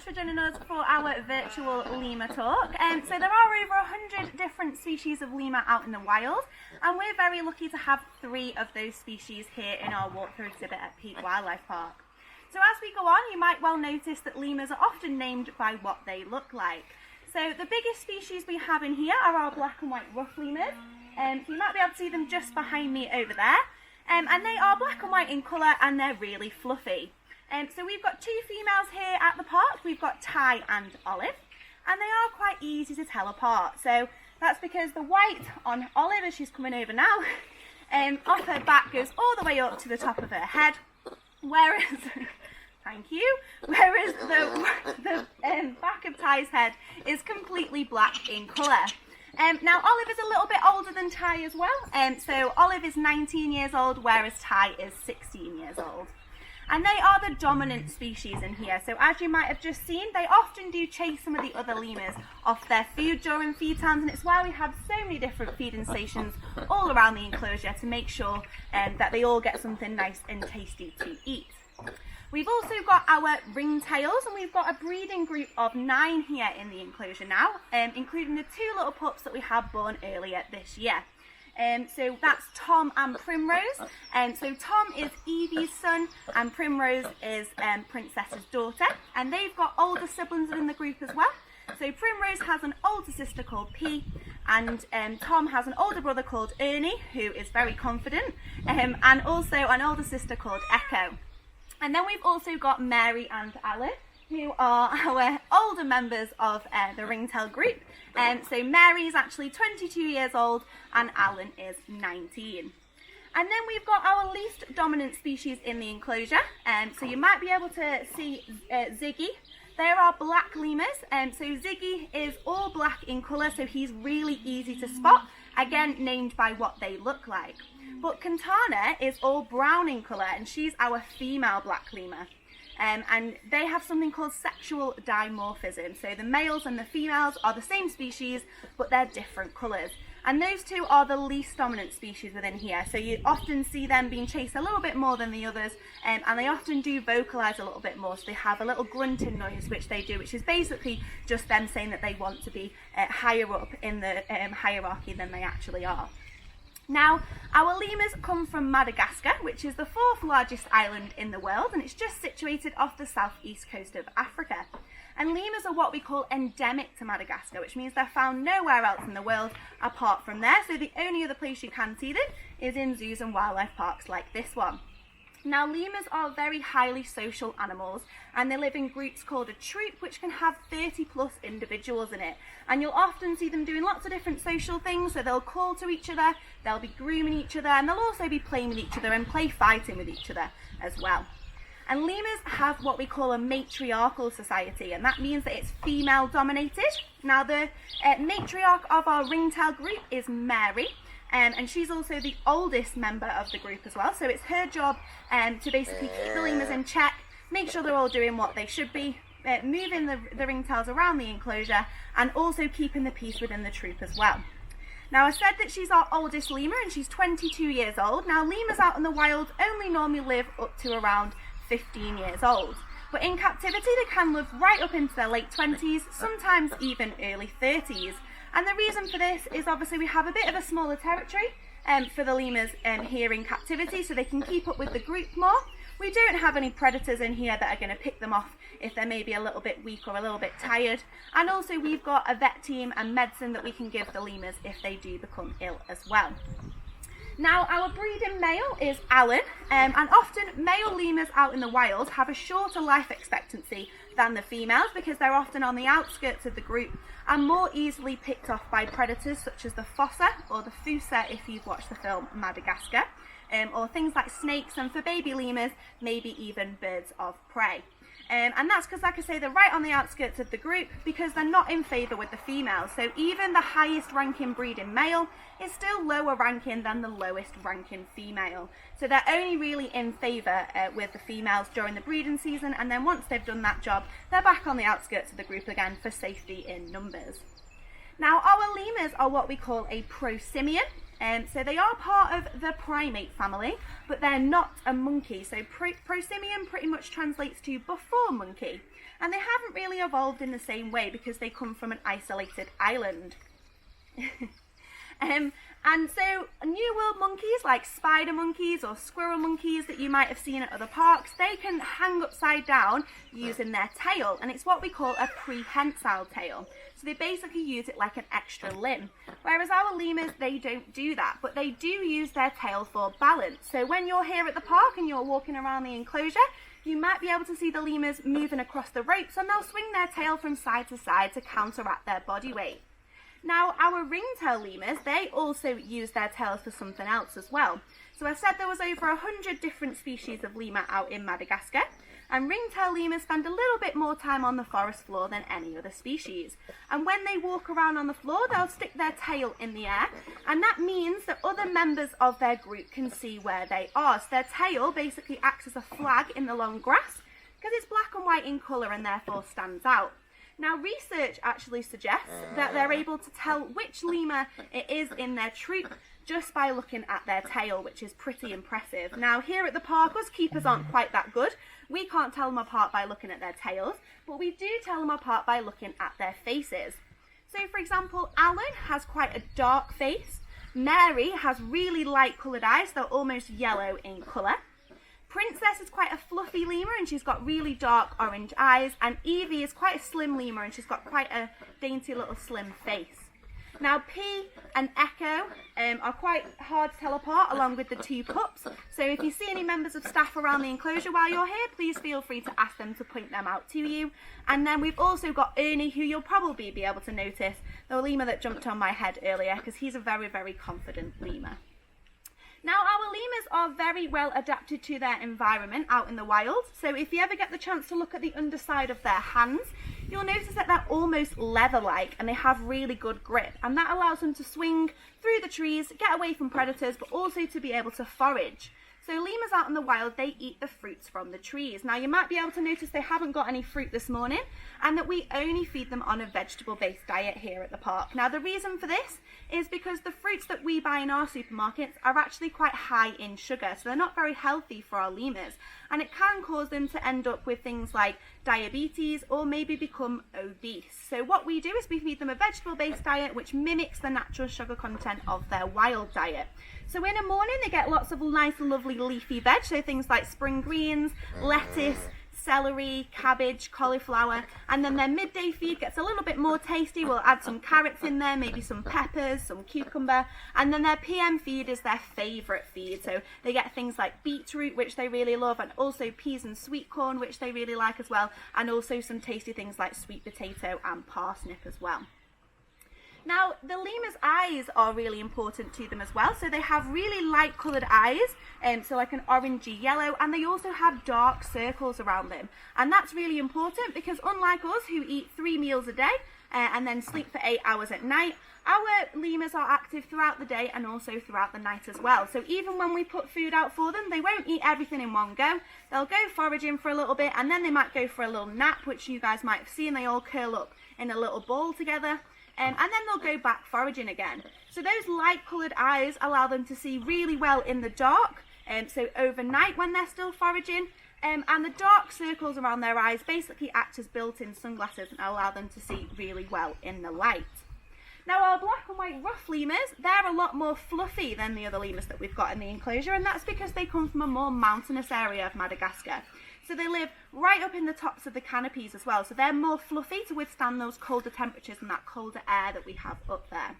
much for joining us for our virtual lemur talk. So there are over 100 different species of lemur out in the wild, and we're very lucky to have 3 of those species here in our walk-through exhibit at Peak Wildlife Park. So as we go on, you might well notice that lemurs are often named by what they look like. So the biggest species we have in here are our black and white rough lemurs. So you might be able to see them just behind me over there. And they are black and white in colour, and they're really fluffy. So we've got 2 females here at the park. We've got Ty and Olive, and they are quite easy to tell apart. So that's because the white on Olive, as she's coming over now, off her back goes all the way up to the top of her head, whereas thank you. Whereas the back of Ty's head is completely black in colour. Now Olive is a little bit older than Ty as well. So Olive is 19 years old, whereas Ty is 16 years old. And they are the dominant species in here. So as you might have just seen, they often do chase some of the other lemurs off their food during feed times, and it's why we have so many different feeding stations all around the enclosure to make sure that they all get something nice and tasty to eat. We've also got our ringtails, and we've got a breeding group of 9 here in the enclosure now, including the 2 little pups that we have born earlier this year. So that's Tom and Primrose. So Tom is Evie's son, and Primrose is Princess's daughter, and they've got older siblings within the group as well. So Primrose has an older sister called P, and Tom has an older brother called Ernie, who is very confident, and also an older sister called Echo. And then we've also got Mary and Alan, who are our older members of the ringtail group. So Mary is actually 22 years old and Alan is 19. And then we've got our least dominant species in the enclosure. So you might be able to see Ziggy. They're our black lemurs. So Ziggy is all black in colour, so he's really easy to spot, again named by what they look like. But Cantana is all brown in colour, and she's our female black lemur. And they have something called sexual dimorphism. So the males and the females are the same species, but they're different colours. And those 2 are the least dominant species within here. So you often see them being chased a little bit more than the others, and they often do vocalise a little bit more. So they have a little grunting noise, which they do, which is basically just them saying that they want to be higher up in the hierarchy than they actually are. Now, our lemurs come from Madagascar, which is the 4th largest island in the world, and it's just situated off the southeast coast of Africa. And lemurs are what we call endemic to Madagascar, which means they're found nowhere else in the world apart from there. So the only other place you can see them is in zoos and wildlife parks like this one. Now, lemurs are very highly social animals, and they live in groups called a troop, which can have 30 plus individuals in it. And you'll often see them doing lots of different social things. So they'll call to each other, they'll be grooming each other, and they'll also be playing with each other and play fighting with each other as well. And lemurs have what we call a matriarchal society, and that means that it's female dominated. Now, the matriarch of our ringtail group is Mary. And she's also the oldest member of the group as well. So it's her job to basically keep the lemurs in check, make sure they're all doing what they should be, moving the ringtails around the enclosure, and also keeping the peace within the troop as well. Now, I said that she's our oldest lemur, and she's 22 years old. Now, lemurs out in the wild only normally live up to around 15 years old. But in captivity, they can live right up into their late 20s, sometimes even early 30s. And the reason for this is obviously we have a bit of a smaller territory for the lemurs here in captivity, so they can keep up with the group more. We don't have any predators in here that are going to pick them off if they're maybe a little bit weak or a little bit tired. And also we've got a vet team and medicine that we can give the lemurs if they do become ill as well. Now, our breeding male is Alan, and often male lemurs out in the wild have a shorter life expectancy than the females because they're often on the outskirts of the group and more easily picked off by predators such as the fossa or the fossa if you've watched the film Madagascar, or things like snakes, and for baby lemurs, maybe even birds of prey. And that's because, like I say, they're right on the outskirts of the group because they're not in favour with the females. So even the highest ranking breeding male is still lower ranking than the lowest ranking female. So they're only really in favour with the females during the breeding season, and then once they've done that job, they're back on the outskirts of the group again for safety in numbers. Now, our lemurs are what we call a prosimian. So they are part of the primate family, but they're not a monkey. So prosimian pretty much translates to before monkey. And they haven't really evolved in the same way because they come from an isolated island. And so New World monkeys, like spider monkeys or squirrel monkeys that you might have seen at other parks, they can hang upside down using their tail, and it's what we call a prehensile tail. So they basically use it like an extra limb. Whereas our lemurs, they don't do that, but they do use their tail for balance. So when you're here at the park and you're walking around the enclosure, you might be able to see the lemurs moving across the ropes, and they'll swing their tail from side to side to counteract their body weight. Now, our ringtail lemurs, they also use their tails for something else as well. So I said there was over 100 different species of lemur out in Madagascar, and ringtail lemurs spend a little bit more time on the forest floor than any other species. And when they walk around on the floor, they'll stick their tail in the air, and that means that other members of their group can see where they are. So their tail basically acts as a flag in the long grass, because it's black and white in colour and therefore stands out. Now, research actually suggests that they're able to tell which lemur it is in their troop just by looking at their tail, which is pretty impressive. Now, here at the park, us keepers aren't quite that good. We can't tell them apart by looking at their tails, but we do tell them apart by looking at their faces. So, for example, Alan has quite a dark face. Mary has really light coloured eyes, they're almost yellow in colour. Princess is quite a fluffy lemur and she's got really dark orange eyes, and Evie is quite a slim lemur and she's got quite a dainty little slim face. Now, P and Echo are quite hard to tell apart, along with the two pups. So if you see any members of staff around the enclosure while you're here, please feel free to ask them to point them out to you. And then we've also got Ernie, who you'll probably be able to notice, the lemur that jumped on my head earlier, because he's a very, very confident lemur. Now, our lemurs are very well adapted to their environment out in the wild. So if you ever get the chance to look at the underside of their hands, you'll notice that they're almost leather-like and they have really good grip. And that allows them to swing through the trees, get away from predators, but also to be able to forage. So lemurs out in the wild, they eat the fruits from the trees. Now, you might be able to notice they haven't got any fruit this morning, and that we only feed them on a vegetable-based diet here at the park. Now, the reason for this is because the fruits that we buy in our supermarkets are actually quite high in sugar, so they're not very healthy for our lemurs, and it can cause them to end up with things like diabetes or maybe become obese. So what we do is we feed them a vegetable-based diet which mimics the natural sugar content of their wild diet. So in the morning they get lots of nice and lovely leafy veg, so things like spring greens, lettuce, celery, cabbage, cauliflower, and then their midday feed gets a little bit more tasty. We'll add some carrots in there, maybe some peppers, some cucumber, and then their PM feed is their favourite feed. So they get things like beetroot, which they really love, and also peas and sweet corn, which they really like as well, and also some tasty things like sweet potato and parsnip as well. Now, the lemur's eyes are really important to them as well. So they have really light coloured eyes, so like an orangey yellow, and they also have dark circles around them. And that's really important because unlike us, who eat 3 meals a day and then sleep for 8 hours at night, our lemurs are active throughout the day and also throughout the night as well. So even when we put food out for them, they won't eat everything in one go. They'll go foraging for a little bit, and then they might go for a little nap, which you guys might have seen. They all curl up in a little ball together. And then they'll go back foraging again. So those light coloured eyes allow them to see really well in the dark, so overnight when they're still foraging, and the dark circles around their eyes basically act as built-in sunglasses and allow them to see really well in the light. Now, our black and white rough lemurs, they're a lot more fluffy than the other lemurs that we've got in the enclosure, and that's because they come from a more mountainous area of Madagascar. So they live right up in the tops of the canopies as well, so they're more fluffy to withstand those colder temperatures and that colder air that we have up there.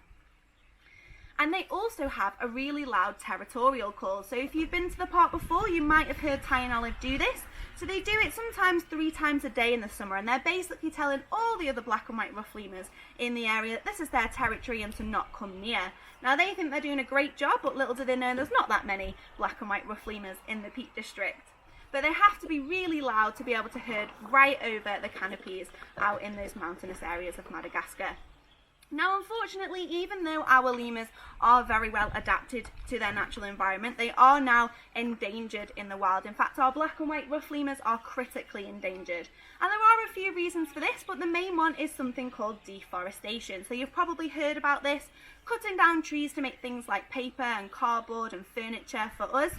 And they also have a really loud territorial call. So if you've been to the park before, you might have heard Ty and Olive do this. So they do it sometimes 3 times a day in the summer, and they're basically telling all the other black and white rough lemurs in the area that this is their territory and to not come near. Now, they think they're doing a great job, but little do they know there's not that many black and white rough lemurs in the Peak District. But they have to be really loud to be able to herd right over the canopies out in those mountainous areas of Madagascar. Now, unfortunately, even though our lemurs are very well adapted to their natural environment, they are now endangered in the wild. In fact, our black and white rough lemurs are critically endangered. And there are a few reasons for this, but the main one is something called deforestation. So you've probably heard about this, cutting down trees to make things like paper and cardboard and furniture for us.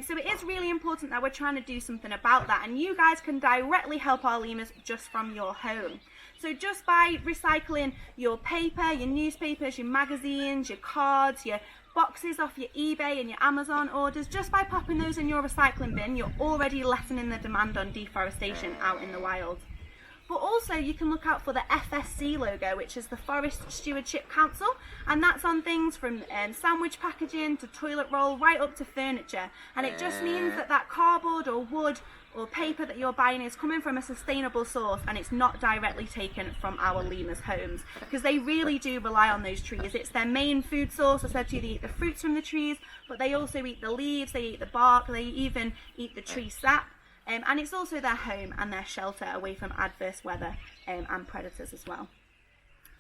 So it is really important that we're trying to do something about that, and you guys can directly help our lemurs just from your home. So just by recycling your paper, your newspapers, your magazines, your cards, your boxes off your eBay and your Amazon orders, just by popping those in your recycling bin, you're already lessening the demand on deforestation out in the wild. But also you can look out for the FSC logo, which is the Forest Stewardship Council, and that's on things from sandwich packaging to toilet roll right up to furniture. And it just means that that cardboard or wood or paper that you're buying is coming from a sustainable source, and it's not directly taken from our lemurs' homes, because they really do rely on those trees. It's their main food source. I said to you, they eat the fruits from the trees, but they also eat the leaves, they eat the bark, they even eat the tree sap. And it's also their home and their shelter away from adverse weather and predators as well.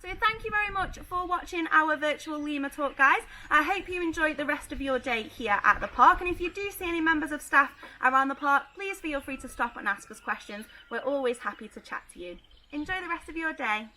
So thank you very much for watching our virtual lemur talk, guys. I hope you enjoyed the rest of your day here at the park. And if you do see any members of staff around the park, please feel free to stop and ask us questions. We're always happy to chat to you. Enjoy the rest of your day.